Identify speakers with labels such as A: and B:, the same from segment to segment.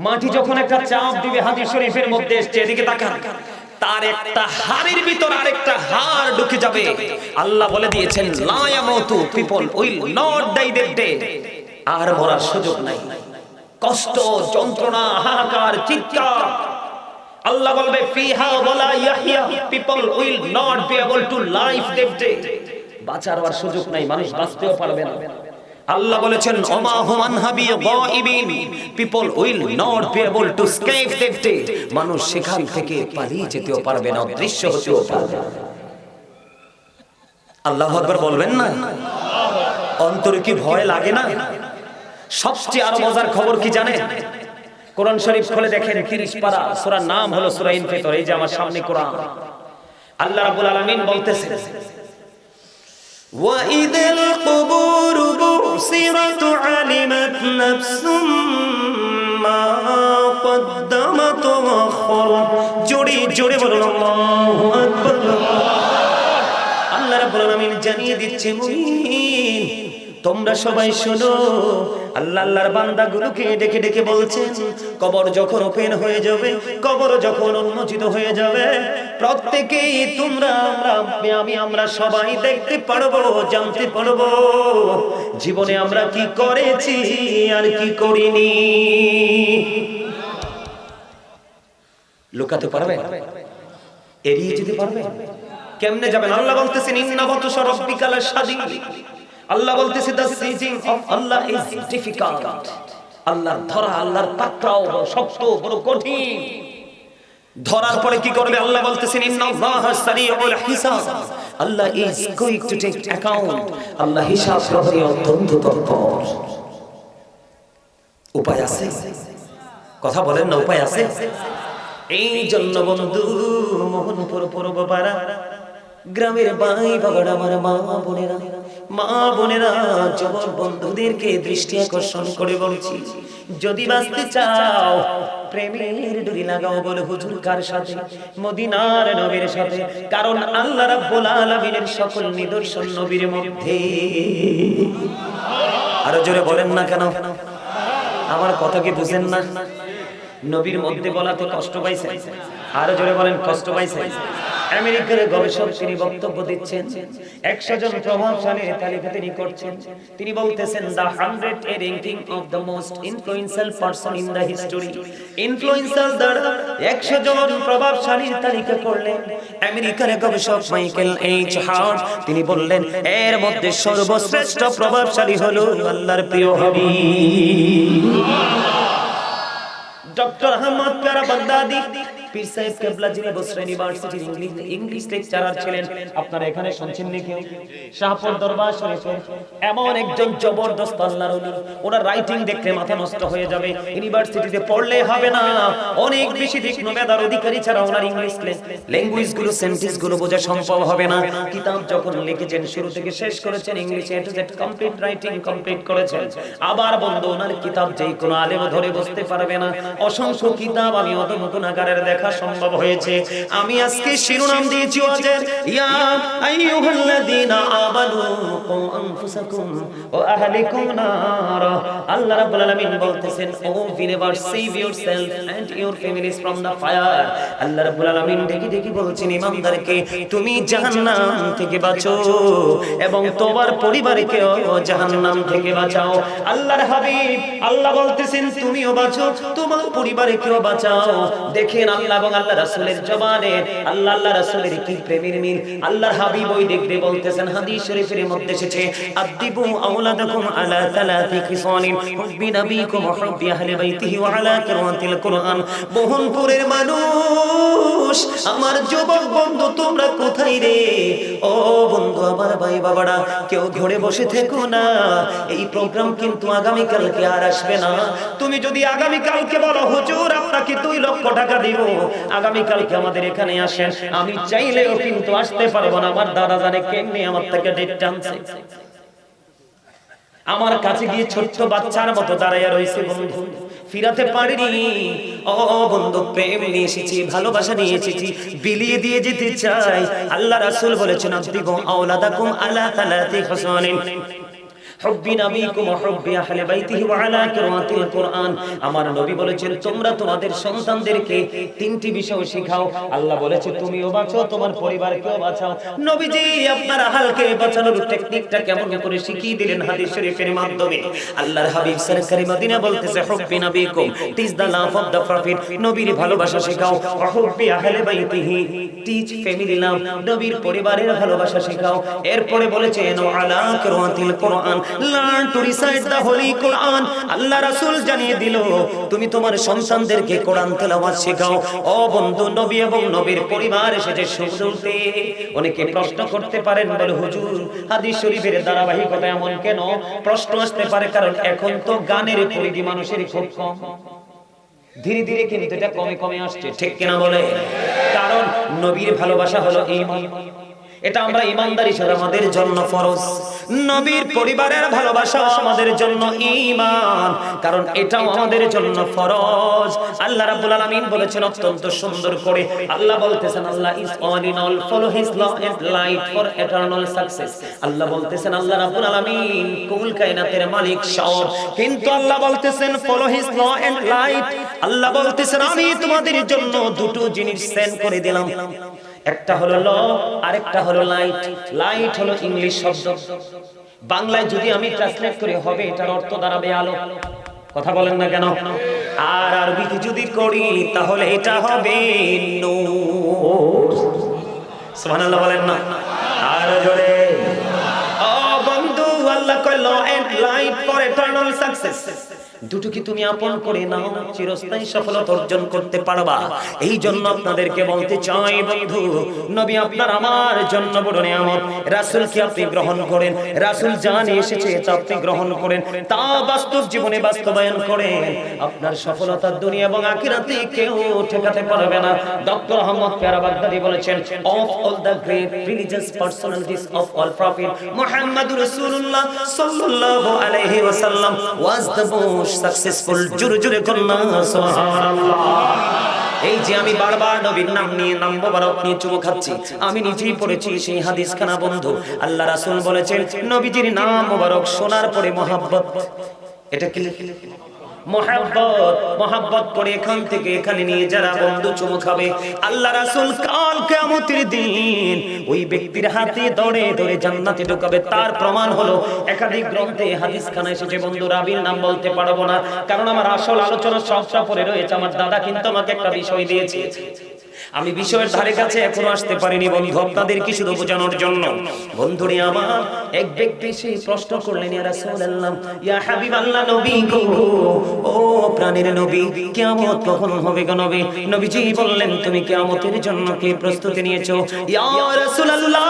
A: মাটি যখন একটা চাপ দিবে, হাদিস শরীফের মধ্যে এসেছে, এদিকে তাকান, তার একটা হাড়ের ভিতর আরেকটা হাড় ঢুকে যাবে। আল্লাহ বলে দিয়েছেন লা ইয়ামুতু, people will not die that day, আর মরার সুযোগ নাই। কষ্ট, যন্ত্রণা, হাহাকার, চিৎকার, আল্লাহ বলবে ফিহা ওয়ালা ইয়াহইয়া, people will not be able to live that day, বাঁচার আর সুযোগ নাই, মানুষ বাঁচতেও পারবে না। আল্লাহ বলেছেন ওমা হুম আনহা বিগাইবিন, people will not be able to escape that day, মানুষ সেখান থেকে পালিয়ে যেতেও পারবে না, দৃশ্য হতেও পারবে না। আল্লাহু আকবার বলবেন না? অন্তরে কি ভয় লাগে না? সবচেয়ে আরো মজার খবর কি জানেন? কোরআন শরীফ খুলে দেখেন, 30 পারা, সূরার নাম হলো সূরা ইনফিতর। এই যে আমার সামনে কোরআন, আল্লাহ রাব্বুল আলামিন বলতেছেন ওয়াইদাল কুবুরু বুসিরাত আলিমাত নাফসুম মা কদ্দামাত ওয়া আখরাত। জোরে জোরে বলুন আল্লাহু আকবার। আল্লাহ রাব্বুল আলামিন জানিয়ে দিচ্ছে, মুমিন তোমরা সবাই শোনো, আল্লাহ আল্লাহর বান্দাগুলোকে ডেকে ডেকে বলছেন, কবর যখন ওপেন হয়ে যাবে, কবর যখন উন্মোচিত হয়ে যাবে, প্রত্যেকেই তোমরা, আমরা সবাই দেখতে পারবো, জানতে পারবো জীবনে আমরা কি করেছি আর কি করিনি। লুকাতে পারবে? এড়িয়ে যেতে পারবে? কেমনে যাবেন? আল্লাহ বলতেছেন ইন্না বাতশা রাব্বিকা লাশাদীদ। আল্লাহ বলতেছে the seizing of Allah is difficult. আল্লাহর ধরা, আল্লাহর পাকড়াও শক্ত, বড় কঠিন। ধরার পরে কি করবে? আল্লাহ বলতেছেন ইন্নাল্লাহা সারিউল হিসাব, Allah is going to take account, Allah হিসাব গ্রহণে অত্যন্ত তৎপর। উপায় আছে? কথা বলেন না, উপায় আছে? এই জন্য বন্ধু, মোহনপুর পূর্বপাড়া গ্রামের ভাই বাবারা, আমার মা বোনেরা, যুবক বন্ধুদেরকে দৃষ্টি আকর্ষণ করে বলছি, যদি বাঁচতে চাও প্রেমের ডুরি লাগাও। বলে হুজুর কার সাথে? মদিনার নবীর সাথে। কারণ আল্লাহ রাব্বুল আলামিনের সকল নিদর্শন নবীর মধ্যে। আরো জোরে বলেন না কেন? আমার কথা কি বুঝেন না? নবীর মধ্যে বলাতে কষ্ট পাইছেন? আরো জোরে বলেন, কষ্ট পাইছেন? আমেরিকার গবেষক তিনি বক্তব্য দিচ্ছেন, 100 জন প্রভাবশালী তালিকা তিনি করছেন। তিনি বলতেছেন the 100 A ranking of the most influential person in the history. Influencer দ্বারা 100 জন প্রভাবশালীর তালিকা করলেন আমেরিকার গবেষক মাইকেল এইচ হার্ট। তিনি বললেন এর মধ্যে সর্বশ্রেষ্ঠ প্রভাবশালী হলো আল্লাহর প্রিয় হাবিব ডক্টর আহমদ প্যারা বাগদাদি। পীর সাহেব কেবলা যিনি বসরা ইউনিভার্সিটির ইংলিশ লেকচারার ছিলেন, আপনারা এখানে শুনছেন নাকি? শাহপুর দরবার শরীফে এমন একজন জবরদস্ত আল্লাহর ওলি, ওনার রাইটিং দেখলে মাথা নষ্ট হয়ে যাবে। ইউনিভার্সিটিতে পড়লে হবে না, অনেক বেশি তীক্ষ্ণ মেধার অধিকারী ছাড়া ওনার ইংলিশ ল্যাঙ্গুয়েজ গুলো, সেন্টেন্স গুলো বোঝা সম্ভব হবে না। কিতাব যখন লিখেছেন শুরু থেকে শেষ করেছেন, ইংলিশে A to Z complete writing complete করেছেন। আবার বন্ধু, ওনার কিতাব যেই কোনো আলেম ধরে বুঝতে পারবে না। অসংখ্য কিতাব আমি অদম গুনাহগারের দেখা সম্ভব হয়েছে। আমি আজকে শিরোনাম দিয়েছি ওয়াজের, ইয়া আইয়ুহাল্লাযীনা আমানু কু আনফুসাকুম ওয়া আহলিকুম নার। আল্লাহ রাব্বুল আলামিন বলতেছেন, O believer, save yourself and your families from the fire. Allah রাব্বুল আলামিন ডেকে ডেকে বলছেন ইমানদারকে, তুমি জাহান্নাম থেকে বাঁচো এবং তোমার পরিবারকেও জাহান্নাম থেকে বাঁচাও। আল্লাহর হাবিব আল্লাহ বলতেছেন, তুমিও বাঁচো, তোমার পরিবারকেও বাঁচাও। দেখেন আল্লাহ এবং আল্লাহ রাসূলের জবানে আল্লাহ রাসূলের কি প্রেমের মিল। আল্লাহর হাবিব ওই দেখতে বলতেছেন, হাদিস শরীফের মধ্যে এসেছে, আদিবু আওলাদাকুম আলা তালাতি খিসালিন হুব্বি নবীকুম ওয়া হুব্বি আহলি বাইতিহি ওয়া আলা কিরাতিল কুরআন। মোহনপুরের মানুষ, আমার যুবক বন্ধু, তোমরা কোথায় রে? ও বন্ধু, আমার ভাই বাবারা, কেউ ঘরে বসে থেকো না। এই প্রোগ্রাম কিন্তু আগামী কালকে আর আসবে না। তুমি যদি আগামী কালকে বলো হুজুর আপনাকে 2 লক্ষ টাকা দিব, আগামী কালকে আমাদের এখানে আসেন, আমি চাইলেও কিন্তু আসতে পারবো না। আমার দাদা জানে কেমনে আমার থেকে ডেট টানছে। আমার কাছে গিয়ে ছোট্ট বাচ্চার মতো দাঁড়াইয়া রয়েছে বন্ধু, ফিরাতে পারিনি। ও বন্ধু, প্রেম নিয়ে এসেছি, ভালোবাসা নিয়ে এসেছি, বিলিয়ে দিয়ে যেতে চাই। আল্লাহ রাসূল বলেছেন, আদিবু আওলাদাকুম আলা তালাতি খিসালিন হুব্বি নবীকুম ওয়া হুব্বি আহলি বাইতিহি ওয়া আলা কিরাআতিল কুরআন। আমার নবী বলেছেন তোমরা তোমাদের সন্তানদেরকে তিনটি বিষয় শেখাও। আল্লাহ বলেছে তুমিও বাঁচো, তোমার পরিবারকেও বাঁচাও। নবীজি আপনার আহলকে বাঁচানোর টেকনিকটা কেমন করে শিখিয়ে দিলেন হাদিস শরীফের মাধ্যমে। আল্লাহর হাবিব সরকারি মদিনা বলতেছে হুব্বি নবীকুম, teach the love of the prophet, নবীর ভালোবাসা শেখাও। ওয়া হুব্বি আহলি বাইতিহি, টিচ ফ্যামিলি লাভ, নবীর পরিবারের ভালোবাসা শেখাও। এরপরে বলেছেন ওয়া আলা কিরাআতিল কুরআন, learn to recite the holy Quran. Allah রাসূল জানিয়ে দিল তুমি তোমার সন্তানদেরকে কোরআন তেলাওয়াত শেখাও। ও বন্ধু, নবী এবং নবীর পরিবার এসেছে শুনতে। অনেকে প্রশ্ন করতে পারেন বলে হুজুর হাদিস শরীফের ধারাবাহিকতা এমন কেন? প্রশ্ন আসতে পারে কারণ এখন তো গানের পরিধি মানুষের খুব কম, ধীরে ধীরে কিন্তু এটা কমে কমে আসছে, ঠিক কিনা বলে? কারণ নবীর ভালোবাসা হলো ঈমান, এটা আমরা ইমানদারি হিসেবে আমাদের জন্য ফরজ। নবীর পরিবারের ভালোবাসা আমাদের জন্য ঈমান, কারণ এটাও আমাদের জন্য ফরজ। আল্লাহ রাব্বুল আলামিন বলেছেন অত্যন্ত সুন্দর করে, আল্লাহ বলতেছেন Allah is all in all, follow his law and light for eternal success. Allah বলতেছেন আল্লাহ রাব্বুল আলামিন কুল কায়নাতের মালিক সব, কিন্তু আল্লাহ বলতেছেন follow his law and light. Allah বলতেছেন আমি তোমাদের জন্য দুটো জিনিস সেন্ড করে দিলাম, একটা হলো ল, আরেকটা হলো লাইট। লাইট হলো ইংলিশ শব্দ, বাংলায় যদি আমি ট্রান্সলেট করি হবে এটার অর্থ দাঁড়াবে আলো। কথা বলেন না কেন? আর আরবিতে যদি করি তাহলে এটা হবে নূর। সুবহানাল্লাহ বলেন না আর জোরে। ও বন্ধু, আল্লাহ কয় law and light for eternal success. দুটো কি তুমি আপন করে নাও, চিরস্থায়ী সফলতা অর্জন করতে পারবা। এই জন্য আপনাদেরকে বলতে চাই বন্ধু, নবী আপনার আমার জন্য বড় নিয়ামত। রাসূলকে আপনি গ্রহণ করেন, রাসূল জানে এসেছে তা আপনি গ্রহণ করেন, তা বাস্তব জীবনে বাস্তবায়ন করেন। আপনার সফলতা দুনিয়া এবং আখিরাতে কেউ ঠেকাতে পারবে না। ডক্টর আহমদ পেয়ারা বাগদাদি বলেছেন of all the great religious personalities of all prophet মুহাম্মদুর রাসূলুল্লাহ সাল্লাল্লাহু আলাইহি ওয়াসাল্লাম ওয়াজ দ্য মোস্ট সাকসেসফুল। জোরে জোরে কন্না সুবহানাল্লাহ। এই যে আমি বারবার নবীর নাম নিয়ে, নাম মোবারক নিয়ে চুমু খাচ্ছি, আমি নিজেই পড়েছি সেই হাদিস খানা বন্ধু। আল্লাহ রাসূল বলেছেন নবীজির নাম মোবারক শোনার পরে মহব্বত, এটা কি মহব্বত, মহব্বত করে এখান থেকে এখানে নিয়ে যারা বন্ধু চুমু খাবে, আল্লাহ রাসূল কাল কিয়ামতের দিন ওই ব্যক্তির হাতে ধরে ধরে জান্নাতে ঢোকাবে। তার প্রমাণ হলো একাধিক গ্রন্থে হাদিস খানা এসেছে বন্ধু। রাবির নাম বলতে পারবো না কারণ আমার আসল আলোচনা সবটা পড়ে রয়েছে। আমার দাদা কিন্তু আমাকে একটা বিষয় দিয়েছে, আমি বিষয়ের ধারে কাছে এখনো আসতে পারিনি বন্ধু, আপনাদের কি শুধু বোঝানোর জন্য। বন্ধুরে আমার, এক ব্যক্তি সেই প্রশ্ন করলেন ইয়া রাসূলুল্লাহ, ইয়া হাবিবাল্লাহ, নবী গো, ও প্রাণের নবী, কিয়ামত কখন হবে গো নবী? নবীজি বললেন তুমি কিয়ামতের জন্য কি প্রস্তুতি নিয়েছো? ইয়া রাসূলুল্লাহ,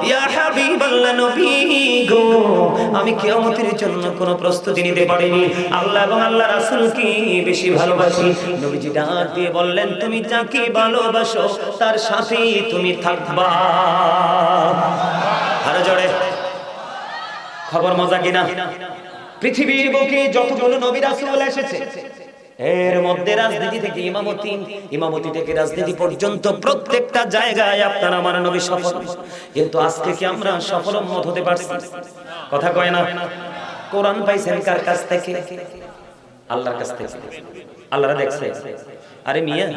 A: ইয়া হাবিবাল্লাহ, নবী গো, আমি কিয়ামতের জন্য কোনো প্রস্তুতি নিতে পারিনি। আল্লাহ এবং আল্লাহ রাসূল কি বেশি ভালোবাসি। নবীজি ডাক দিয়ে বললেন তুমি যাকে ভালোবাসো তার সাথেই তুমি থাকবা। আরো জোরে খবর মজা কিনা? পৃথিবীর বুকে যতগুলো নবী রাসূল এসেছে এর মধ্যে রাজনীতি থেকে ইমামতি, ইমামতি থেকে রাজনীতি পর্যন্ত প্রত্যেকটা জায়গায় আপনার আমার নবী সফল। কিন্তু আজকে কি আমরা সফল হতে পারছি? কথা কয় না। কোরআন পাইছেন কার কাছ থেকে? আল্লাহর কাছ থেকে। আল্লাহরা দেখছে। আরে মিয়া,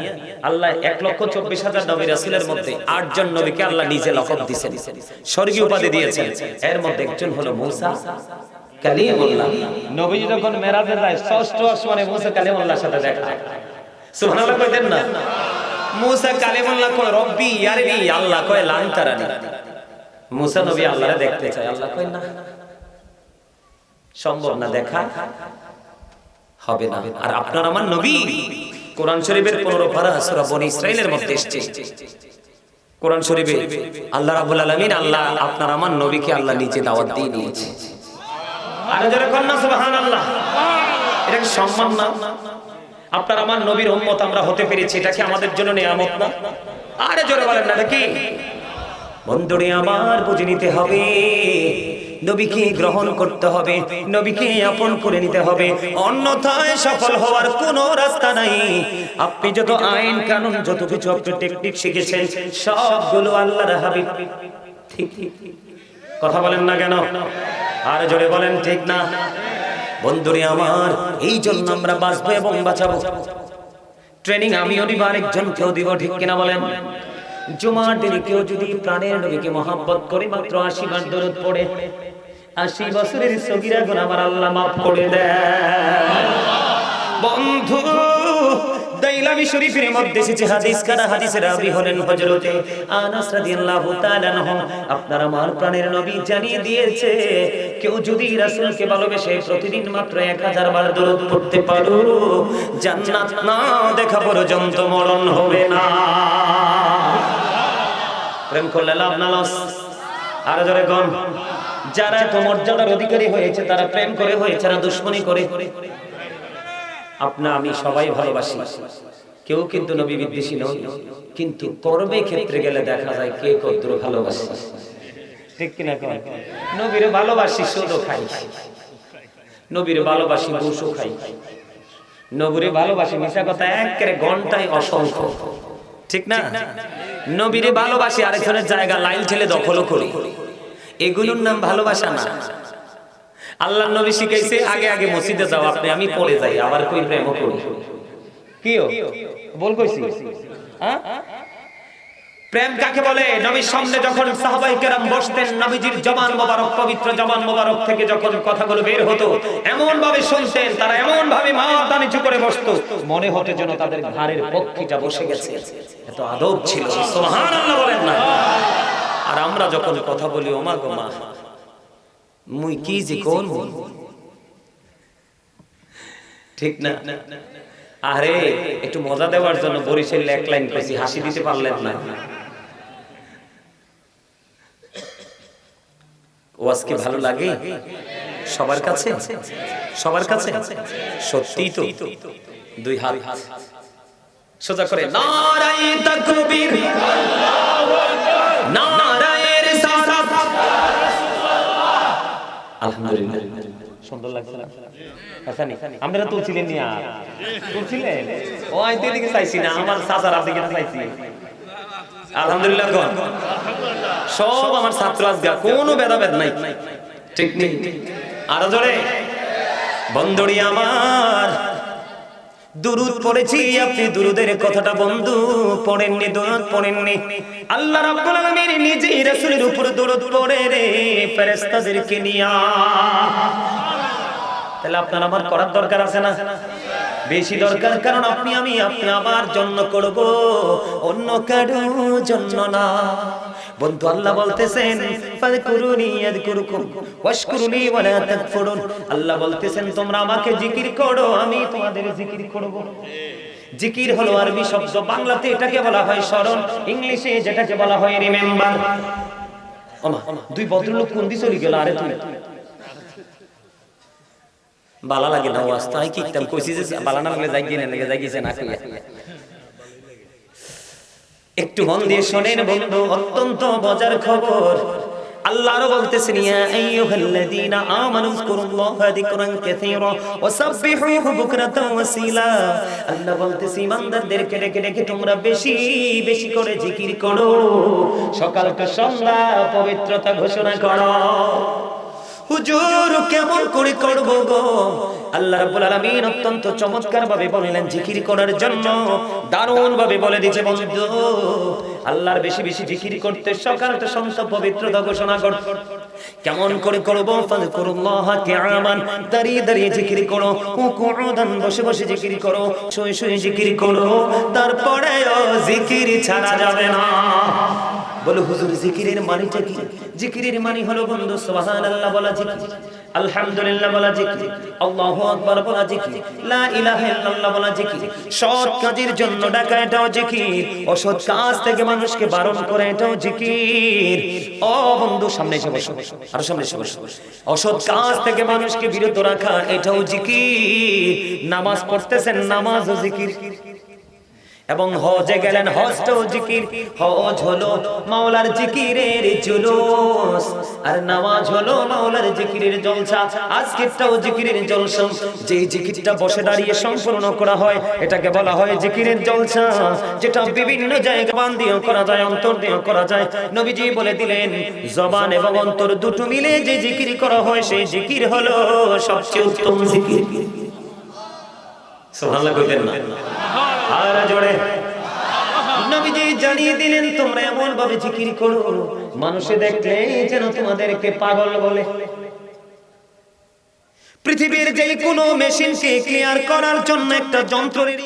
A: আল্লাহ 1,24,000 নবী রাসূলের মধ্যে 8 জন নবীকে আল্লাহ নিজে লকব দিয়েছেন, স্বর্গীয় উপাধি দিয়েছেন। এর মধ্যে একজন হলো মূসা কালিমুল্লাহ। নবী যখন মেরাজে যায় ষষ্ঠ আসমানে মূসা কালিমুল্লাহর সাথে দেখা। সুবহানাল্লাহ কইতেন না? মূসা কালিমুল্লাহ কয় রব্বি ইয়ারনি, আল্লাহ কয় লান তারানি। মূসা নবী আল্লাহরে দেখতে চায়, আল্লাহ কয় না, সম্ভব না, দেখা হবে না। আর আপনার আমার নবী কোরআন শরীফের 15 পারা সূরা বনী ইসরাঈলের মধ্যে এসেছে। কোরআন শরীফে আল্লাহ রাব্বুল আলামিন, আল্লাহ আপনার আমার নবীকে আল্লাহ নিজে দাওয়াত দিয়ে দিয়েছে। আর যারা কন্না সুবহানাল্লাহ, এটা কি সম্মান না? আপনার আমার নবীর উম্মত আমরা হতে পেরেছি, এটা কি আমাদের জন্য নিয়ামত না? আরে জোরে বলেন না, এটা কি? বন্ধুরে আমার, বুঝে নিতে হবে, নবীকে গ্রহণ করতে হবে, নবীকে আপন করে নিতে হবে, অন্যথায় সফল হওয়ার কোনো রাস্তা নাই। আপনি যত আইন কানুন, যত কিছু আপনি টেকনিক শিখেছেন সবগুলো আল্লাহর হাবিব ঠিক কথা বলেন না কেন? আর জোরে বলেন ঠিক না? বন্ধুরে আমার, এই জন্য আমরা বাঁচবো এবং বাঁচাবো। ট্রেনিং আমিও দিব, আরেকজনকেও দিব, ঠিক কিনা বলেন? জুমার দিনে কেউ যদি প্রাণের নবীকে মহব্বত করে মাত্র 80 বার দরুদ পড়ে, 80 বছরের সগীরা গুনাহ আমার আল্লাহ মাফ করে দেয়। বন্ধু, দাইলামি শরীফের মধ্যে এসেছে হাদিস, কারা হাদিসের রাবী হলেন হযরতে আনাস রাদিয়াল্লাহু তাআলা আনহু। আপনার আমার প্রাণের নবী জানিয়ে দিয়েছে, কেউ যদি রাসূলকে ভালোবেসে প্রতিদিন মাত্র 1000 বার দরুদ পড়তে পারো, জান্নাত না দেখা পর্যন্ত মরণ হবে না। প্রেম করলে লাভ না লস? আর জোরে কোন? যারা এত মর্যাদার অধিকারী হয়েছে তারা প্রেম করে হয়েছে না দুশমনি করে? আপনা আমি সবাই ভালোবাসি, কেউ কিন্তু নবী বিদ্বেষী নয়, কিন্তু কর্মে ক্ষেত্রে গেলে দেখা যায় কে কদ্র ভালোবাসে, ঠিক কিনা? নবীরে ভালোবাসি সুদও খাই, নবীরে ভালোবাসি ঘুষও খাই, নবীরে ভালোবাসি মিশা কথা একেবারে ঘন্টায় অসংখ্য, ঠিক না? নবীরে ভালোবাসি আরেকজনের জায়গা লাইন ঠেলে দখলও করি, এগুলোর নাম ভালোবাসা না। আল্লাহর নবী শিখাইছে আগে আগে মসজিদে যাও আপনি, আমি পড়ে যাই, আবার কই প্রেম করি? কিও বল কইছি? হ্যাঁ, প্রেম কাকে বলে? নবীর সামনে যখন সাহাবায়ে কেরাম বসতেন, নবীজির জবান মোবারক, পবিত্র জবান মোবারক থেকে যখন কথাগুলো বের হতো, এমন ভাবে শুনতেন, তারা এমন ভাবে মাথা নিচু করে বসতো, মনে হতো যেন তাদের ঘাড়ের পক্ষীটা বসে গেছে। এত আদব ছিল, সুবহানাল্লাহ বলেন না? আর আমরা যখন কথা বলি, ওমা গো মা, মুই কি যে করব, ঠিক না? আরে একটু মজা দেওয়ার জন্য বরিশাল এক লাইন কইছি, হাসি দিতে পারলেন না। ওয়াজ কি ভালো লাগে সবার কাছে? সবার কাছে? সত্যি তো? দুই হাত সোজা করে নারায়ে তাকবীর, নারায়ে রিসালাত, আলহামদুলিল্লাহ। সুন্দর লাগছে না? হাসানি আমরা তুলছিলেন নি? আর তুলছিলেন? ও আইতে দিকে চাইছি না, আমার চাচার দিকে চাইছি। আলহামদুলিল্লাহ কোন? সব আমার ছাত্র আজগা, কোনো ভেদাভেদ নাই, ঠিক নেই? আরো জোরে বন্ধুরি আমার, দুরুদ পড়েছি, আপনি দুরুদের কথাটা বন্ধু পড়েননি, দুরুদ পড়েননি। আল্লাহ রাব্বুল আলামিন নিজেই রাসূলের উপর দুরুদ পড়ে রে ফেরেশতাদেরকে নিয়া। তাহলে আপনার আমার করার দরকার আছে না? বেশি দরকার, কারণ আপনি আমি, আপনি আমার জন্য করব, অন্য কারোর জন্য না। বন্ধু আল্লাহ বলতেছেন ফাযকুরুনি আযকুরুকুম ওয়াশকুরুনি ওয়ালা তাকফুরুন। আল্লাহ বলতেছেন তোমরা আমাকে জিকির করো, আমি তোমাদের জিকির করব। জিকির হলো আরবি শব্দ, বাংলাতে এটাকে বলা হয় স্মরণ, ইংলিশে যেটাকে বলা হয় রিমেম্বার। ওমা দুই ভদ্রলোক কোন দিকে চলে গেল? আরে তুমি বালা লাগে না ওয়াজ, তাই কি একদম কইছি যে বালা না লাগলে যাই গিয়ে না লাগে, যাই গিয়েছে না কইয়া। একটু মন দিয়ে শুনেন বন্ধু, অত্যন্ত মজার খবর। আল্লাহ আরো বলতেছেন ইয়া আইয়ুহাল্লাযীনা আমানু যকুরুল্লাহা যিকরান কাসীরা ওয়া সাব্বিহুহু বুকরাতাও ওয়া আসীলা। আল্লাহ বলতেছে ইমানদারদেরকে ডেকে ডেকে তোমরা বেশি বেশি করে জিকির করো, সকালটা সন্ধ্যা পবিত্রতা ঘোষণা করো। হুজুর কেমন করে করব গো? আল্লাহ রাব্বুল আলামিন অত্যন্ত চমৎকার ভাবে বললেন জিকির করার জন্য, দারুণ ভাবে বলে দিয়েছে বন্ধু আল্লাহর বেশি বেশি জিকির করতে, সকালটা সন্ধ্যা পবিত্রতা ঘোষণা করতে। কেমন করে করব? ফাযকুরুল্লাহা কিয়ামান, দাঁড়িয়ে দাঁড়িয়ে জিকির করো, কুউদান বসে বসে জিকির করো, শুয়ে শুয়ে জিকির করো, তারপরেও জিকির ছাড়া যাবে না। বলো হুজুর জিকিরের মানেটা কি? জিকিরের মানে হলো বন্ধু সুবহানাল্লাহ বলা জিকির, আলহামদুলিল্লাহ বলা জিকির, আল্লাহু আকবার বলা জিকির, লা ইলাহা ইল্লাল্লাহ বলা জিকির। সৎ কাজের জন্য ডাকা এটাও জিকির, অসৎ কাজ থেকে মানুষকে বারণ করে এটাও জিকির। ও বন্ধু সামনে এসে বসো, আর সামনে এসে বসো। অসৎ কাজ থেকে মানুষকে বিরত রাখা এটাও জিকির। নামাজ পড়তেছেন, নামাজও জিকির। এবং হজে গেলেন, হজটাও জিকির। হজ হলো মাওলার জিকিরের জুলুস, আর নামাজ হলো মাওলার জিকিরের জলসা। আজকেরটাও জিকিরের জলসা। যে জিকিরটা বসে দাঁড়িয়ে সম্পূর্ণ করা হয় এটাকে বলা হয় জিকিরের জলসা, যেটা বিভিন্ন জায়গা বান দিয়েও করা যায়, অন্তর দিয়েও করা যায়। নবীজি বলে দিলেন জবান এবং অন্তর দুটো মিলে যে জিকির করা হয় সেই জিকির হলো সবচেয়ে উত্তম জিকির। সুবহানাল্লাহ কইতেন না? আর জোরে নবীজি জানিয়ে দিলেন তোমরা এমন ভাবে জিকির করো মানুষে দেখলে যেন তোমাদেরকে পাগল বলে। পৃথিবীর যে কোনো মেশিনকে ক্লিয়ার করার জন্য একটা যন্ত্রের